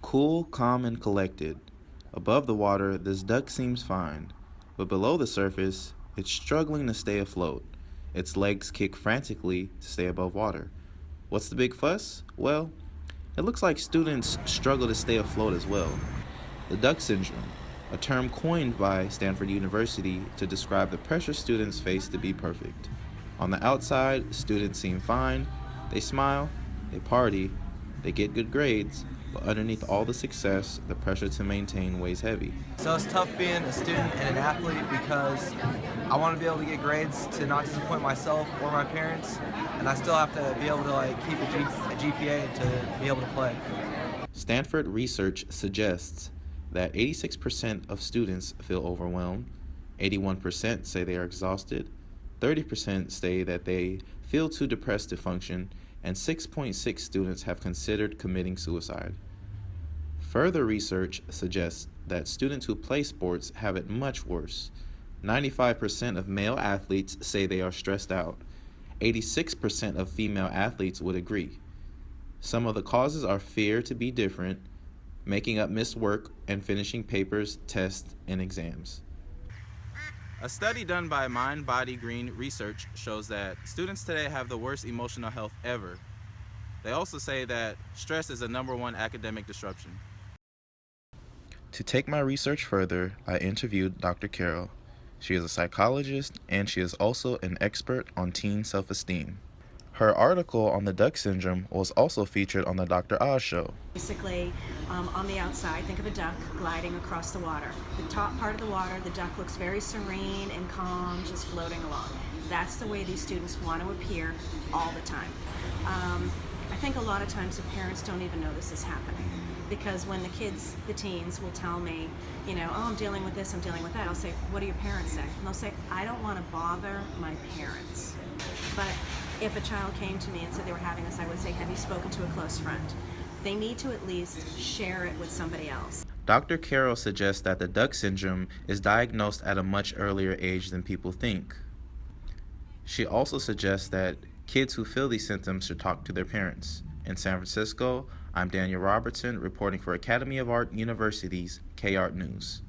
Cool, calm, and collected. Above the water, this duck seems fine, but below the surface, it's struggling to stay afloat. Its legs kick frantically to stay above water. What's the big fuss? Well, it looks like students struggle to stay afloat as well. The duck syndrome, a term coined by Stanford University to describe the pressure students face to be perfect. On the outside, students seem fine, they smile, they party, they get good grades, but underneath all the success, the pressure to maintain weighs heavy. So it's tough being a student and an athlete because I want to be able to get grades to not disappoint myself or my parents, and I still have to be able to keep a GPA to be able to play. Stanford research suggests that 86% of students feel overwhelmed, 81% say they are exhausted, 30% say that they feel too depressed to function, and 6.6 students have considered committing suicide. Further research suggests that students who play sports have it much worse. 95% of male athletes say they are stressed out. 86% of female athletes would agree. Some of the causes are fear to be different, making up missed work, and finishing papers, tests, and exams. A study done by Mind Body Green Research shows that students today have the worst emotional health ever. They also say that stress is the #1 academic disruption. To take my research further, I interviewed Dr. Carroll. She is a psychologist and she is also an expert on teen self-esteem. Her article on the duck syndrome was also featured on the Dr. Oz show. Basically, on the outside, think of a duck gliding across the water. The top part of the water, the duck looks very serene and calm, just floating along. That's the way these students want to appear all the time. I think a lot of times the parents don't even know this is happening, because when the teens will tell me, oh, I'm dealing with this, I'm dealing with that, I'll say, what do your parents say? And they'll say, I don't want to bother my parents. But if a child came to me and said they were having this, I would say, have you spoken to a close friend? They need to at least share it with somebody else. Dr. Carroll suggests that the duck syndrome is diagnosed at a much earlier age than people think. She also suggests that kids who feel these symptoms should talk to their parents. In San Francisco, I'm Daniel Robertson, reporting for Academy of Art University's K-Art News.